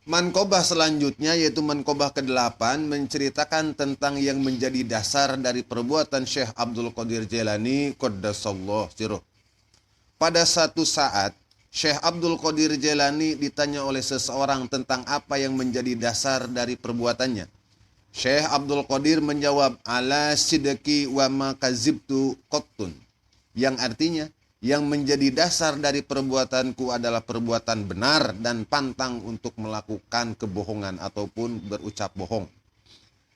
Mankobah selanjutnya yaitu mankobah ke-8 menceritakan tentang yang menjadi dasar dari perbuatan Syekh Abdul Qadir Jailani qaddasallahu sirruh. Pada satu saat Syekh Abdul Qadir Jailani ditanya oleh seseorang tentang apa yang menjadi dasar dari perbuatannya. Syekh Abdul Qadir menjawab, ala sidqi wa ma kazibtu qattun, yang artinya yang menjadi dasar dari perbuatanku adalah perbuatan benar dan pantang untuk melakukan kebohongan ataupun berucap bohong.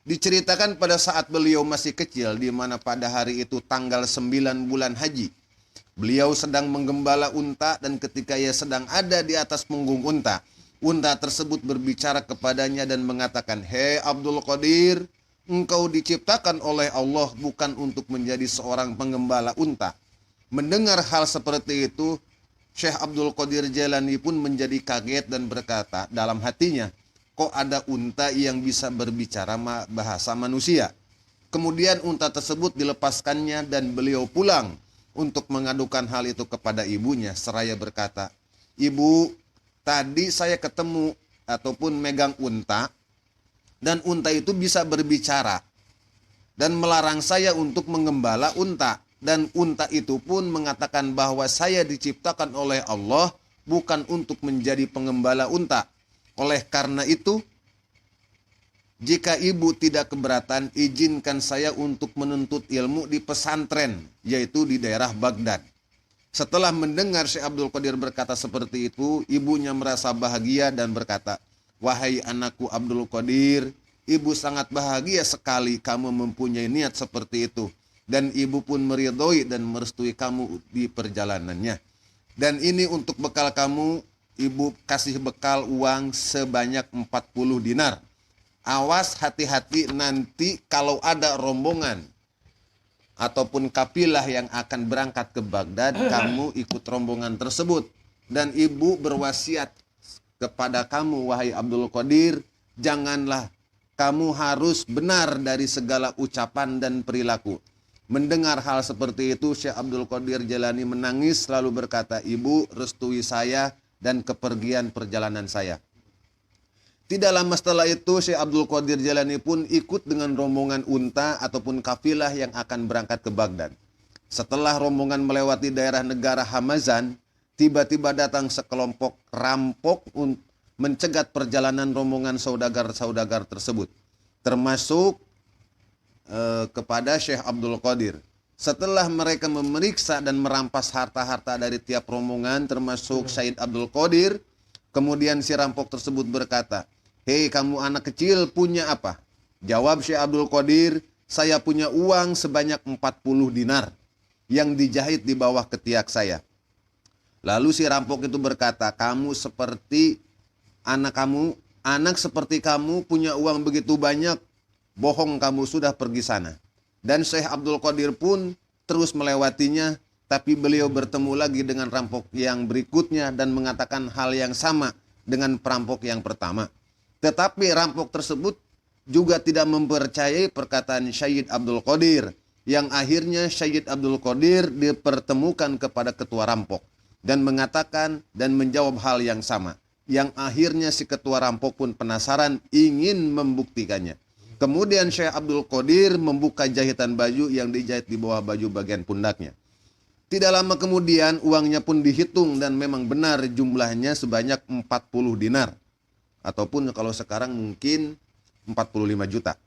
Diceritakan pada saat beliau masih kecil, di mana pada hari itu tanggal 9 bulan haji. Beliau sedang menggembala unta dan ketika ia sedang ada di atas punggung unta, unta tersebut berbicara kepadanya dan mengatakan, hei Abdul Qadir, engkau diciptakan oleh Allah bukan untuk menjadi seorang penggembala unta. Mendengar hal seperti itu, Syekh Abdul Qadir Jailani pun menjadi kaget dan berkata dalam hatinya, kok ada unta yang bisa berbicara bahasa manusia? Kemudian unta tersebut dilepaskannya dan beliau pulang untuk mengadukan hal itu kepada ibunya seraya berkata, ibu, tadi saya ketemu ataupun megang unta dan unta itu bisa berbicara dan melarang saya untuk menggembala unta. Dan unta itu pun mengatakan bahwa saya diciptakan oleh Allah bukan untuk menjadi pengembala unta. Oleh karena itu, jika ibu tidak keberatan, izinkan saya untuk menuntut ilmu di pesantren, yaitu di daerah Baghdad. Setelah mendengar Syekh Abdul Qadir berkata seperti itu, ibunya merasa bahagia dan berkata, wahai anakku Abdul Qadir, ibu sangat bahagia sekali kamu mempunyai niat seperti itu. Dan ibu pun meridhoi dan merestui kamu di perjalanannya. Dan ini untuk bekal kamu, ibu kasih bekal uang sebanyak 40 dinar. Awas hati-hati nanti kalau ada rombongan ataupun kafilah yang akan berangkat ke Baghdad, kamu ikut rombongan tersebut. Dan ibu berwasiat kepada kamu, wahai Abdul Qadir, janganlah kamu harus benar dari segala ucapan dan perilaku. Mendengar hal seperti itu, Syekh Abdul Qadir Jailani menangis lalu berkata, ibu restui saya dan kepergian perjalanan saya. Tidak lama setelah itu, Syekh Abdul Qadir Jailani pun ikut dengan rombongan unta ataupun kafilah yang akan berangkat ke Baghdad. Setelah rombongan melewati daerah negara Hamazan, tiba-tiba datang sekelompok rampok mencegat perjalanan rombongan saudagar-saudagar tersebut, termasuk kepada Syekh Abdul Qadir. Setelah mereka memeriksa dan merampas harta-harta dari tiap rombongan termasuk Syed Abdul Qadir, kemudian si rampok tersebut berkata, hei kamu anak kecil punya apa? Jawab Syekh Abdul Qadir, saya punya uang sebanyak 40 dinar yang dijahit di bawah ketiak saya. Lalu si rampok itu berkata, kamu seperti anak seperti kamu punya uang begitu banyak, bohong kamu sudah pergi sana. Dan Syekh Abdul Qadir pun terus melewatinya, tapi beliau bertemu lagi dengan rampok yang berikutnya dan mengatakan hal yang sama dengan perampok yang pertama. Tetapi rampok tersebut juga tidak mempercayai perkataan Syed Abdul Qadir, yang akhirnya Syed Abdul Qadir dipertemukan kepada ketua rampok dan mengatakan dan menjawab hal yang sama, yang akhirnya si ketua rampok pun penasaran ingin membuktikannya. Kemudian Syekh Abdul Qadir membuka jahitan baju yang dijahit di bawah baju bagian pundaknya. Tidak lama kemudian uangnya pun dihitung dan memang benar jumlahnya sebanyak 40 dinar. Ataupun kalau sekarang mungkin 45 juta.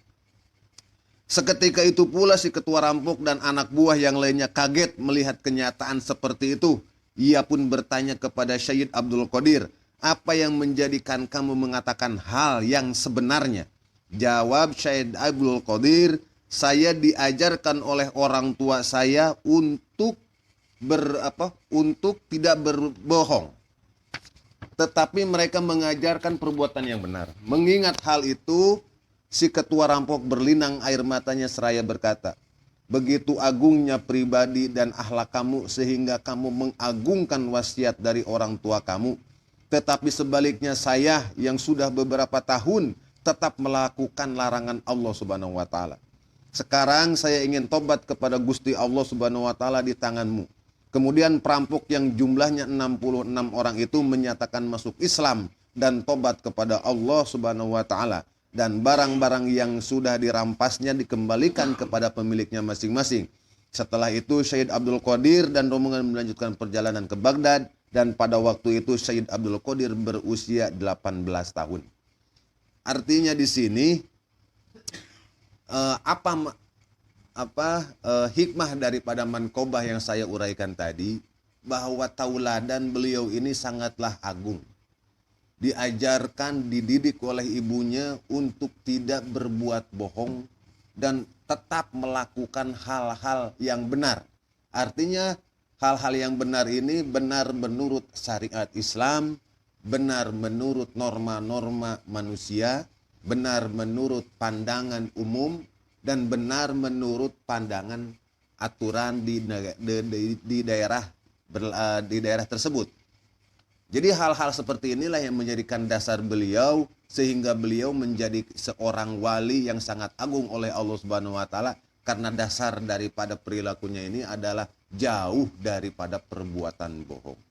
Seketika itu pula si ketua rampok dan anak buah yang lainnya kaget melihat kenyataan seperti itu. Ia pun bertanya kepada Syed Abdul Qadir, apa yang menjadikan kamu mengatakan hal yang sebenarnya? Jawab Syed Abdul Qadir, saya diajarkan oleh orang tua saya untuk tidak berbohong. Tetapi mereka mengajarkan perbuatan yang benar. Mengingat hal itu, si ketua rampok berlinang air matanya seraya berkata, begitu agungnya pribadi dan akhlak kamu sehingga kamu mengagungkan wasiat dari orang tua kamu. Tetapi sebaliknya saya yang sudah beberapa tahun tetap melakukan larangan Allah Subhanahu wa taala. Sekarang saya ingin tobat kepada Gusti Allah Subhanahu wa taala di tanganmu. Kemudian perampok yang jumlahnya 66 orang itu menyatakan masuk Islam dan tobat kepada Allah Subhanahu wa taala, dan barang-barang yang sudah dirampasnya dikembalikan kepada pemiliknya masing-masing. Setelah itu Syed Abdul Qadir dan rombongan melanjutkan perjalanan ke Baghdad, dan pada waktu itu Syed Abdul Qadir berusia 18 tahun. Artinya di sini hikmah daripada manqobah yang saya uraikan tadi, bahwa tauladan beliau ini sangatlah agung. Diajarkan, dididik oleh ibunya untuk tidak berbuat bohong dan tetap melakukan hal-hal yang benar. Artinya hal-hal yang benar ini benar menurut syariat Islam, benar menurut norma-norma manusia, benar menurut pandangan umum, dan benar menurut pandangan aturan di daerah tersebut. Jadi hal-hal seperti inilah yang menjadikan dasar beliau sehingga beliau menjadi seorang wali yang sangat agung oleh Allah Subhanahu wa taala, karena dasar daripada perilakunya ini adalah jauh daripada perbuatan bohong.